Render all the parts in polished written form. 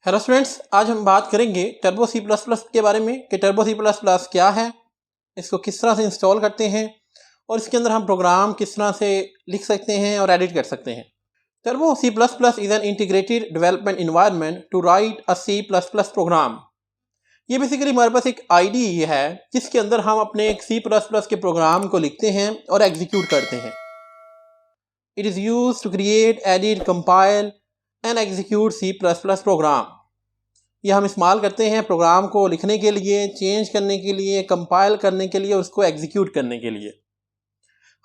Hello students, आज हम बात करेंगे टर्बो सी प्लस प्लस के बारे में कि टर्बो सी प्लस प्लस क्या है, इसको किस तरह से इंस्टॉल करते हैं और इसके अंदर हम प्रोग्राम किस तरह से लिख सकते हैं और एडिट कर सकते हैं। Turbo C plus plus is an integrated development environment to write a C plus plus program. ये बेसिकली हमारे पास एक आईडी है जिसके अंदर हम अपने एक सी प्लस प्लस के प्रोग्राम को लिखते हैं और एग्जीक्यूट करते हैं। It is use to create, edit, compile and execute C plus plus program. यह हम इस्तेमाल करते हैं प्रोग्राम को लिखने के लिए, चेंज करने के लिए, कंपाइल करने के लिए और उसको एग्जीक्यूट करने के लिए।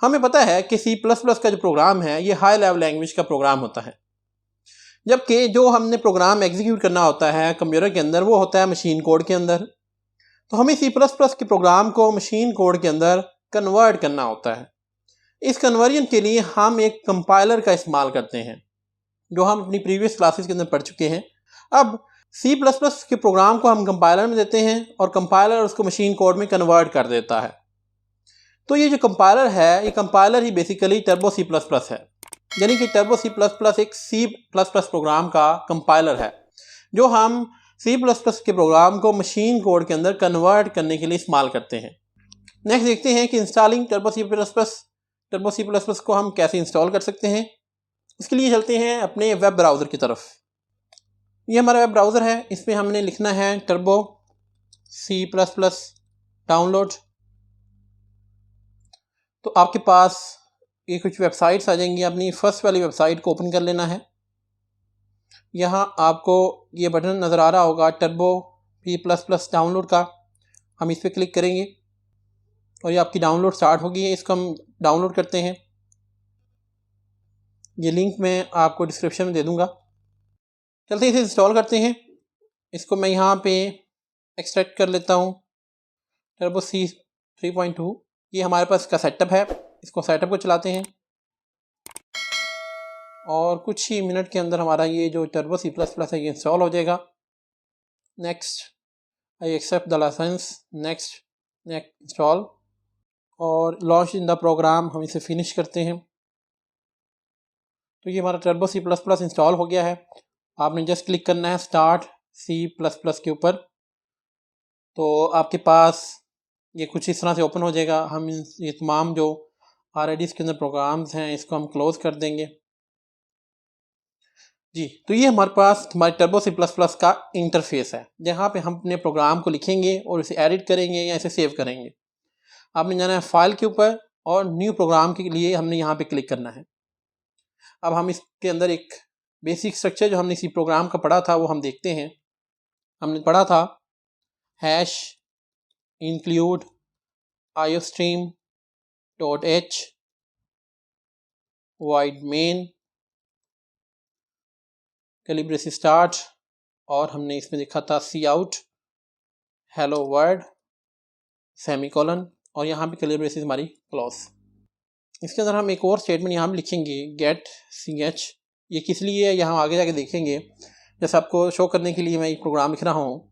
हमें पता है कि सी प्लस प्लस का जो प्रोग्राम है ये हाई लेवल लैंग्वेज का प्रोग्राम होता है, जबकि जो हमने प्रोग्राम एग्जीक्यूट करना होता है कंप्यूटर के अंदर वो होता है मशीन कोड के अंदर। तो हमें सी प्लस प्लस के प्रोग्राम को मशीन कोड के अंदर कन्वर्ट करना होता है। इस कन्वर्जन के लिए हम एक कंपाइलर का इस्तेमाल करते हैं जो हम अपनी प्रीवियस क्लासेस के अंदर पढ़ चुके हैं। अब सी प्लस प्लस के प्रोग्राम को हम कंपाइलर में देते हैं और कंपाइलर उसको मशीन कोड में कन्वर्ट कर देता है। तो ये जो कंपाइलर है ये कंपाइलर ही basically turbo C plus plus है, यानी कि टर्बो सी प्लस प्लस एक सी प्लस प्लस प्रोग्राम का कंपाइलर है जो हम सी प्लस प्लस के प्रोग्राम को मशीन कोड के अंदर कन्वर्ट करने के लिए इस्तेमाल करते हैं। नेक्स्ट देखते हैं कि installing Turbo C plus plus को हम कैसे इंस्टॉल कर सकते हैं। इसके लिए चलते हैं अपने वेब ब्राउज़र की तरफ। ये हमारा वेब ब्राउज़र है, इसमें हमने लिखना है Turbo C plus plus download. तो आपके पास ये कुछ वेबसाइट्स आ जाएंगी, अपनी फर्स्ट वाली वेबसाइट को ओपन कर लेना है। यहाँ आपको ये बटन नज़र आ रहा होगा Turbo C plus plus download का, हम इस पर क्लिक करेंगे और ये आपकी डाउनलोड स्टार्ट होगी है। इसको हम डाउनलोड करते हैं, ये लिंक मैं आपको डिस्क्रिप्शन में दे दूँगा। चलते हैं इसे इंस्टॉल करते हैं। इसको मैं यहाँ पे एक्सट्रैक्ट कर लेता हूँ टर्बो सी 3.2। ये हमारे पास इसका सेटअप है, इसको सेटअप को चलाते हैं और कुछ ही मिनट के अंदर हमारा ये जो टर्बो सी प्लस प्लस है ये इंस्टॉल हो जाएगा। Next, I accept the licence, next install और लॉन्च इन द प्रोग्राम, हम इसे फिनिश करते हैं। तो ये हमारा Turbo C plus plus install हो गया है। आपने जस्ट क्लिक करना है स्टार्ट सी प्लस प्लस के ऊपर, तो आपके पास ये कुछ इस तरह से ओपन हो जाएगा। हम ये तमाम जो ऑलरेडी इसके अंदर प्रोग्राम्स हैं इसको हम क्लोज कर देंगे जी। तो ये हमारे पास हमारे टर्बो सी प्लस प्लस का इंटरफेस है जहाँ पे हम अपने प्रोग्राम को लिखेंगे और इसे एडिट करेंगे या इसे सेव करेंगे। आपने जाना है फाइल के ऊपर और न्यू प्रोग्राम के लिए हमने यहाँ पे क्लिक करना है। अब हम इसके अंदर एक बेसिक स्ट्रक्चर जो हमने इसी प्रोग्राम का पढ़ा था वो हम देखते हैं। हमने पढ़ा था hash include iostream .h void main curly braces start और हमने इसमें देखा था cout hello world semicolon और यहाँ पे कैलिब्रेसी हमारी क्लॉज। इसके अंदर हम एक और स्टेटमेंट यहाँ पे लिखेंगे गेट सी एच। ये किस लिए है यहाँ आगे जाके देखेंगे, जैसे आपको शो करने के लिए मैं एक प्रोग्राम लिख रहा हूँ।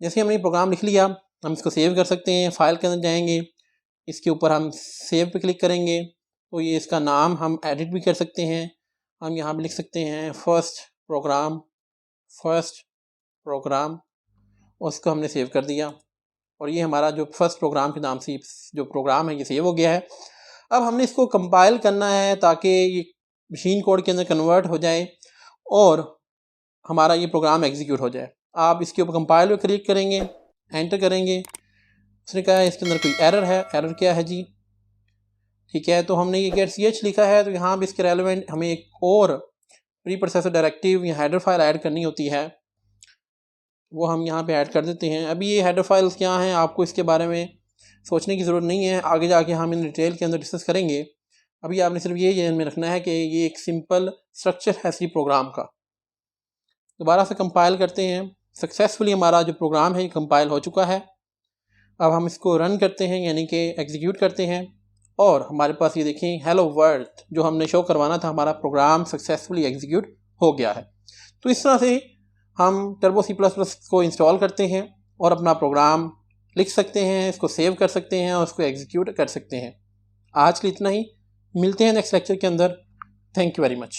जैसे हमने प्रोग्राम लिख लिया हम इसको सेव कर सकते हैं। फाइल के अंदर जाएंगे, इसके ऊपर हम सेव पे क्लिक करेंगे तो ये इसका नाम हम एडिट भी कर सकते हैं। हम यहाँ पे लिख सकते हैं फर्स्ट प्रोग्राम और उसको हमने सेव कर दिया और ये हमारा जो फर्स्ट प्रोग्राम के नाम से जो प्रोग्राम है ये सेव हो गया है। अब हमने इसको कंपाइल करना है ताकि ये मशीन कोड के अंदर कन्वर्ट हो जाए और हमारा ये प्रोग्राम एग्जीक्यूट हो जाए। आप इसके ऊपर कंपाइल पे क्लिक करेंगे, एंटर करेंगे। उसने कहा है इसके अंदर कोई एरर है। एरर क्या है जी? ठीक है, तो हमने ये गेट सी एच लिखा है तो यहाँ भी इसके रेलेवेंट हमें एक और प्री प्रोसेसर डायरेक्टिव या हेडर फाइल ऐड करनी होती है, वो हम यहाँ पे ऐड कर देते हैं। अभी ये हेडर फाइल्स क्या हैं आपको इसके बारे में सोचने की ज़रूरत नहीं है, आगे जाके हम इन डिटेल के अंदर डिस्कस करेंगे। अभी आपने सिर्फ ये ध्यान में रखना है कि ये एक सिंपल स्ट्रक्चर है सी प्रोग्राम का। दोबारा से कंपाइल करते हैं। सक्सेसफुली हमारा जो प्रोग्राम है ये कंपाइल हो चुका है। अब हम इसको रन करते हैं यानी कि एग्जीक्यूट करते हैं और हमारे पास ये देखें हेलो वर्ल्ड जो हमने शो करवाना था हमारा प्रोग्राम सक्सेसफुली एग्जीक्यूट हो गया है। तो इस तरह से हम टर्बो सी प्लस प्लस को इंस्टॉल करते हैं और अपना प्रोग्राम लिख सकते हैं, इसको सेव कर सकते हैं और उसको एग्जीक्यूट कर सकते हैं। आज के लिए इतना ही, मिलते हैं नेक्स्ट लेक्चर के अंदर। Thank you very much.